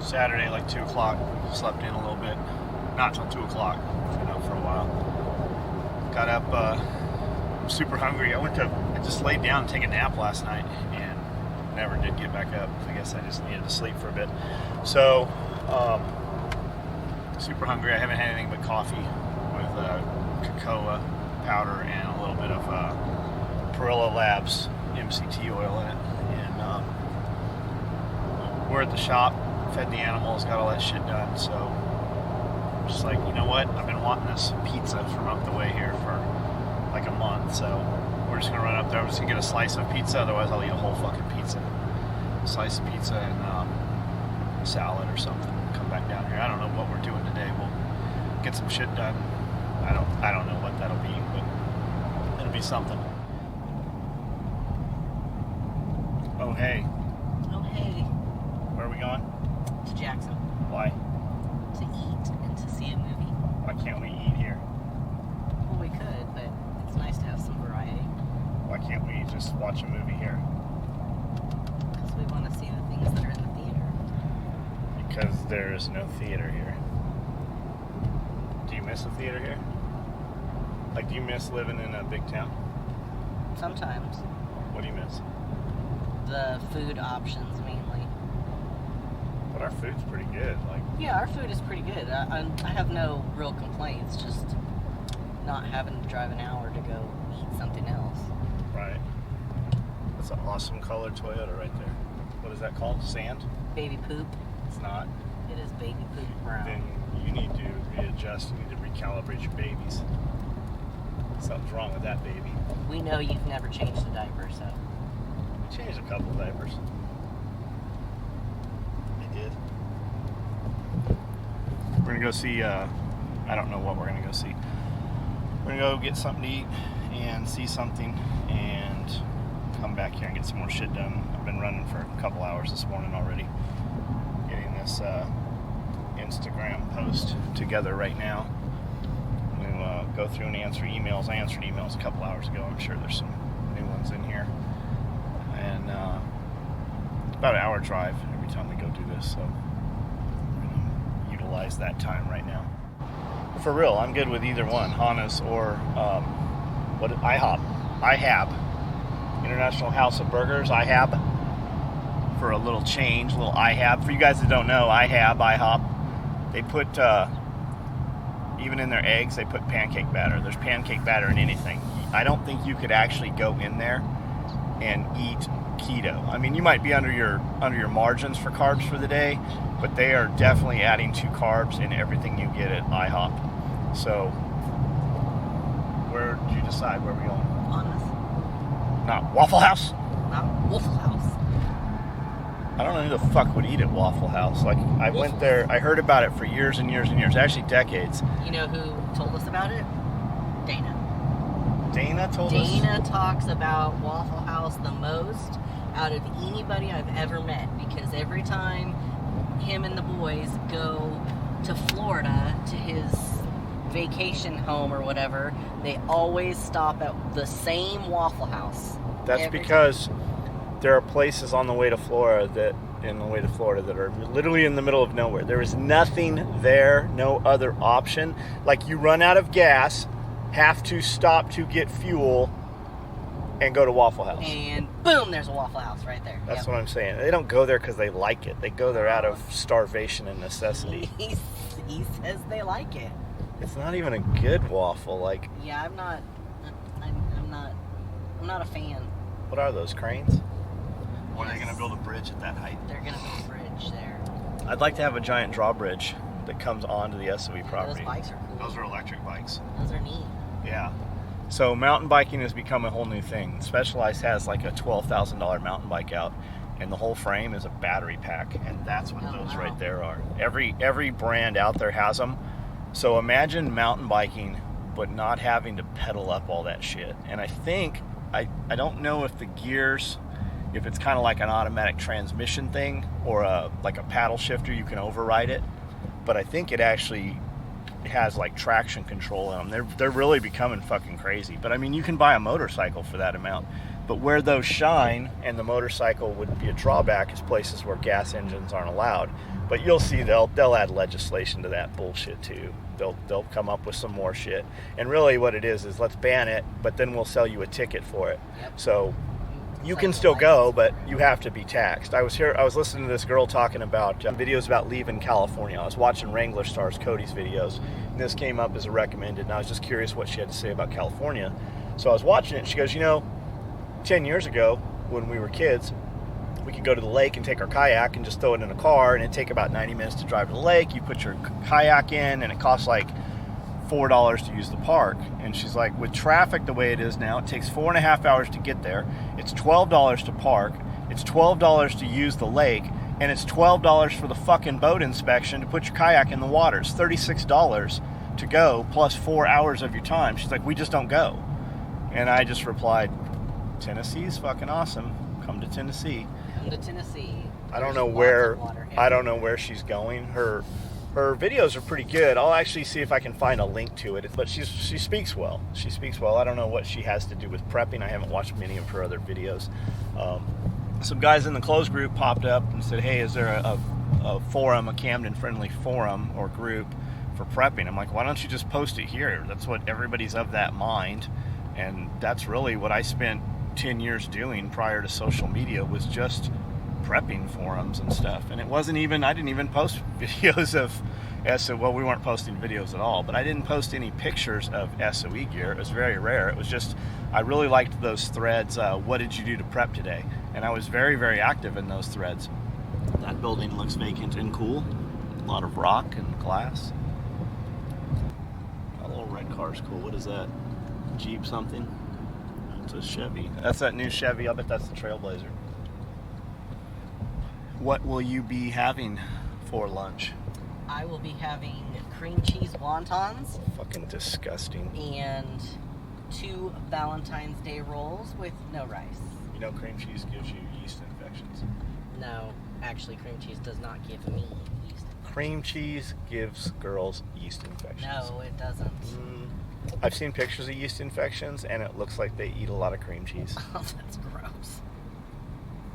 Saturday, like 2 o'clock. Slept in a little bit. Not till 2 o'clock, for a while. Got up, I'm super hungry. I just laid down and take a nap last night and never did get back up. I guess I just needed to sleep for a bit. So, super hungry. I haven't had anything but coffee with cocoa powder and a little bit of Perilla Labs MCT oil in it. And we're at the shop, fed the animals, got all that shit done. So I'm just like, you know what? I've been wanting this pizza from up the way here for like a month. So we're just gonna run up there. I'm just gonna get a slice of pizza. Otherwise, I'll eat a whole fucking pizza. A slice of pizza and salad or something. Come back down here. I don't know what we're doing today. We'll get some shit done. I don't know what that'll be, but it'll be something. Oh hey. Oh hey. Where are we going? To Jackson. Why? To eat and to see a movie. Why can't we eat here? Well, we could, but it's nice to have some variety. Why can't we just watch a movie here? Because we want to see the things that are in the theater. Because there is no theater here. Do you miss a theater here? Like, do you miss living in a big town? Sometimes. What do you miss? The food options, mainly. But our food's pretty good. Like, yeah, our food is pretty good. I have no real complaints, just not having to drive an hour to go eat something else. right. That's an awesome color Toyota right there. What is that called? Sand? Baby poop. It's not. It is baby poop brown. Then you need to readjust. You need to recalibrate your babies. Something's wrong with that baby. We know you've never changed a diaper, so. We changed a couple diapers. We did. We're gonna go see, I don't know what we're gonna go see. We're gonna go get something to eat and see something and come back here and get some more shit done. I've been running for a couple hours this morning already. Getting this Instagram post together right now. I'm gonna go through and answer emails. I answered emails a couple hours ago. I'm sure there's some new ones in here. And it's about an hour drive every time we go do this, so we're gonna utilize that time right now. For real, I'm good with either one, HANA's or IHOP, International House of Burgers, IHAB. For a little change, a little IHAB. For you guys that don't know, IHOP, they put even in their eggs, they put pancake batter. There's pancake batter in anything. I don't think you could actually go in there and eat keto. I mean, you might be under your margins for carbs for the day, but they are definitely adding to carbs in everything you get at IHOP. So, where did you decide where we're going? Honest. Not Waffle House? Not Waffle House. I don't know who the fuck would eat at Waffle House. Like, I went there, I heard about it for years and years and years, actually decades. You know who told us about it? Dana. Dana told us? Dana talks about Waffle House the most out of anybody I've ever met, because every time him and the boys go to Florida to his vacation home or whatever, they always stop at the same Waffle House. That's because there are places on the way to Florida that are literally in the middle of nowhere. There is nothing there, no other option. Like, you run out of gas, have to stop to get fuel, and go to Waffle House. And boom, there's a Waffle House right there. That's what I'm saying. They don't go there because they like it. They go there out of starvation and necessity. He says they like it. It's not even a good waffle. Like, yeah, I'm not a fan. What are those, cranes? Or are they going to build a bridge at that height? They're going to build a bridge there. I'd like to have a giant drawbridge that comes onto the SOE property. Those bikes are cool. Those are electric bikes. Those are neat. Yeah. So mountain biking has become a whole new thing. Specialized has like a $12,000 mountain bike out, and the whole frame is a battery pack, and that's what those right there are. Every brand out there has them. So imagine mountain biking, but not having to pedal up all that shit. And I think, I don't know if the gears, if it's kind of like an automatic transmission thing or like a paddle shifter, you can override it. But I think it actually has like traction control in them. They're really becoming fucking crazy. But I mean, you can buy a motorcycle for that amount. But where those shine, and the motorcycle would be a drawback, is places where gas engines aren't allowed. But you'll see they'll add legislation to that bullshit too. They'll come up with some more shit. And really what it is let's ban it, but then we'll sell you a ticket for it. Yep. So you can still go, but you have to be taxed. I was listening to this girl talking about videos about leaving California. I was watching Wranglerstar's Cody's videos, and this came up as a recommended, and I was just curious what she had to say about California. So I was watching it, and she goes, 10 years ago, when we were kids, we could go to the lake and take our kayak and just throw it in a car, and it'd take about 90 minutes to drive to the lake. You put your kayak in, and it costs like $4 to use the park. And she's like, with traffic the way it is now, it takes 4.5 hours to get there. It's $12 to park. It's $12 to use the lake, and it's $12 for the fucking boat inspection to put your kayak in the water. It's $36 to go plus 4 hours of your time. She's like, we just don't go. And I just replied, Tennessee's fucking awesome. Come to Tennessee. Come to Tennessee. I don't know where she's going. Her videos are pretty good. I'll actually see if I can find a link to it. But she speaks well. She speaks well. I don't know what she has to do with prepping. I haven't watched many of her other videos. Some guys in the closed group popped up and said, hey, is there a forum, a Camden-friendly forum or group for prepping? I'm like, why don't you just post it here? That's what everybody's of that mind. And that's really what I spent 10 years doing prior to social media, was just prepping forums and stuff. And I didn't even post videos of SOE. Well, we weren't posting videos at all, but I didn't post any pictures of SOE gear. It was very rare. It was just, I really liked those threads. What did you do to prep today? And I was very, very active in those threads. That building looks vacant and cool. A lot of rock and glass. That little red car's cool. What is that? Jeep something? It's a Chevy. That's that new Chevy. I bet that's the Trailblazer. What will you be having for lunch? I will be having cream cheese wontons. Fucking disgusting. And 2 Valentine's Day rolls with no rice. You know cream cheese gives you yeast infections. No, actually cream cheese does not give me yeast infections. Cream cheese gives girls yeast infections. No, it doesn't. I've seen pictures of yeast infections, and it looks like they eat a lot of cream cheese. Oh, that's gross.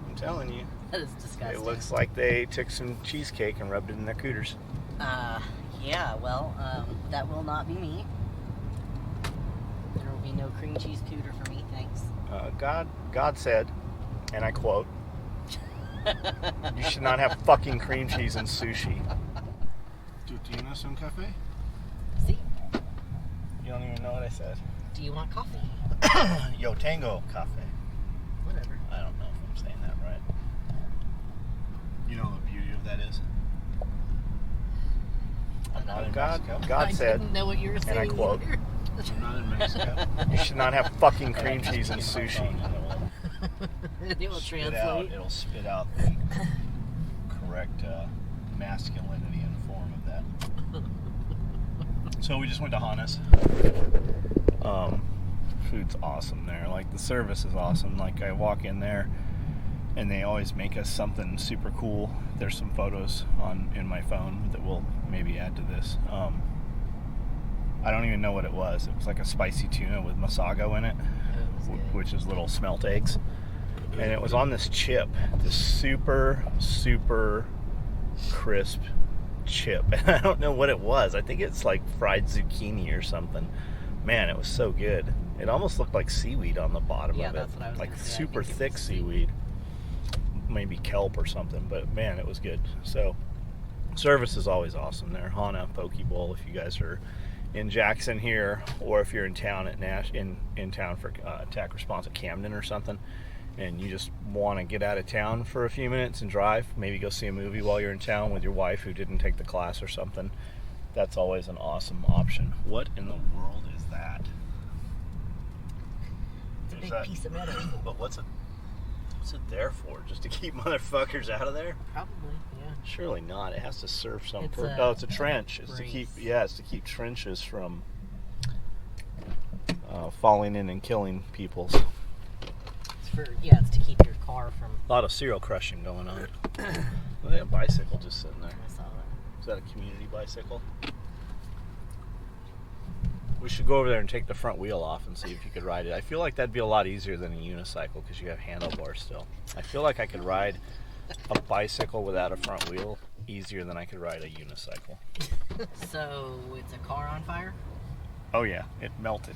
I'm telling you. That is disgusting. It looks like they took some cheesecake and rubbed it in their cooters. Yeah, well, that will not be me. There will be no cream cheese cooter for me, thanks. God said, and I quote, you should not have fucking cream cheese in sushi. ¿Tú tienes un café? See? You don't even know what I said. Do you want coffee? Yo tengo café. Whatever. I don't know if I'm saying that right. You know the beauty of that is? I'm not in Mexico. God said, I didn't know what you were saying. and I quote, either. I'm not in Mexico. You should not have fucking cream cheese in sushi. It will translate. It'll spit out the correct masculinity and form of that. So we just went to HANA's. Food's awesome there. Like, the service is awesome. Like, I walk in there and they always make us something super cool. There's some photos in my phone that we'll maybe add to this. I don't even know what it was. It was like a spicy tuna with masago in it, which is little smelt eggs. And it was on this chip, this super, super crisp chip. And I don't know what it was. I think it's like fried zucchini or something. Man, it was so good. It almost looked like seaweed on the bottom of it. That's what I was like gonna say. super thick seaweed. Maybe kelp or something, but man, it was good. So service is always awesome there. HANA Poke Bowl, if you guys are in Jackson here, or if you're in town at in town for attack response at Camden or something, and you just want to get out of town for a few minutes and drive, maybe go see a movie while you're in town with your wife who didn't take the class or something, that's always an awesome option. What in the world is that? It's a big piece of metal. But what's it there for? Just to keep motherfuckers out of there? Probably, yeah. Surely not. It has to serve some purpose. It's Oh, it's a trench. It's brace. to keep trenches from falling in and killing people. It's to keep your car from. A lot of serial crushing going on. Look at a bicycle just sitting there. I saw that. Is that a community bicycle? We should go over there and take the front wheel off and see if you could ride it. I feel like that'd be a lot easier than a unicycle because you have handlebars still. I feel like I could ride a bicycle without a front wheel easier than I could ride a unicycle. So it's a car on fire? Oh yeah, it melted.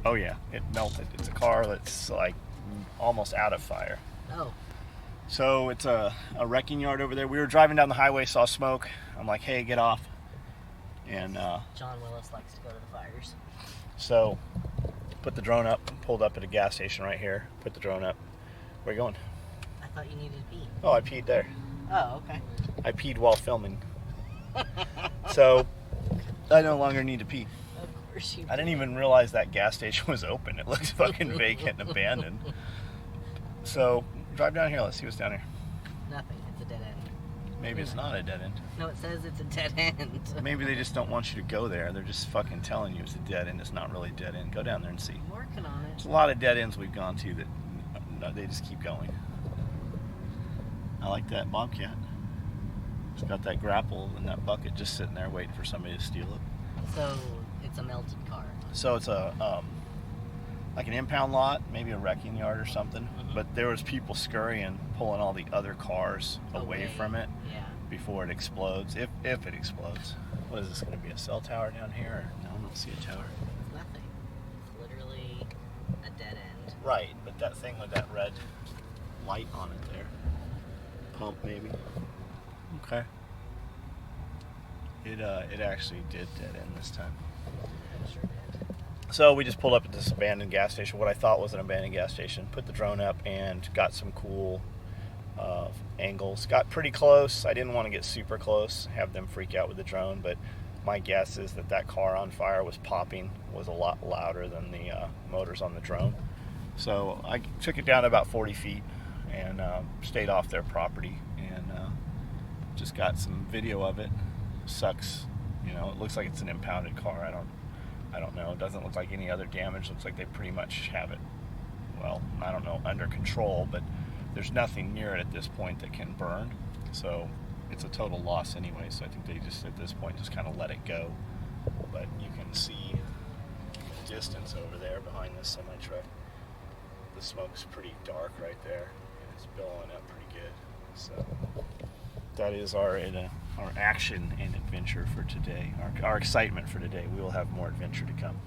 Oh yeah, it melted. It's a car that's like almost out of fire. Oh. So it's a wrecking yard over there. We were driving down the highway, saw smoke. I'm like, hey, get off. And John Willis likes to go to the fires. So put the drone up, pulled up at a gas station right here, put the drone up. Where you going? I thought you needed to pee. Oh, I peed there. Oh, okay. I peed while filming. So I no longer need to pee. Of course you I didn't even realize that gas station was open. It looks fucking vacant and abandoned. So drive down here. Let's see what's down here. Nothing. It's a dead end. Maybe it's not a dead end. No, it says it's a dead end. Maybe they just don't want you to go there. They're just fucking telling you it's a dead end. It's not really a dead end. Go down there and see. I'm working on it. There's a lot of dead ends we've gone to that they just keep going. I like that Bobcat. It's got that grapple and that bucket just sitting there waiting for somebody to steal it. So it's a melted car. So it's a like an impound lot, maybe a wrecking yard or something. Mm-hmm. But there was people scurrying, pulling all the other cars away from it before it explodes. If it explodes. What is this going to be? A cell tower down here? No, I don't see a tower. It's nothing. It's literally a dead end. Right, but that thing with that red light on it there. Pump maybe. Okay. It actually did dead end this time. It sure did. So we just pulled up at this abandoned gas station, what I thought was an abandoned gas station, put the drone up and got some cool angles. Got pretty close. I didn't want to get super close, have them freak out with the drone, but my guess is that car on fire was popping, was a lot louder than the motors on the drone. So I took it down to about 40 feet and stayed off their property and just got some video of it. Sucks, you know, it looks like it's an impounded car. I don't know. It doesn't look like any other damage. Looks like they pretty much have it, well, I don't know, under control, but there's nothing near it at this point that can burn. So it's a total loss anyway. So I think they just, at this point, just kind of let it go. But you can see the distance over there behind this semi-truck. The smoke's pretty dark right there, and it's billowing up pretty good. So that is our action and adventure for today, our excitement for today. We will have more adventure to come.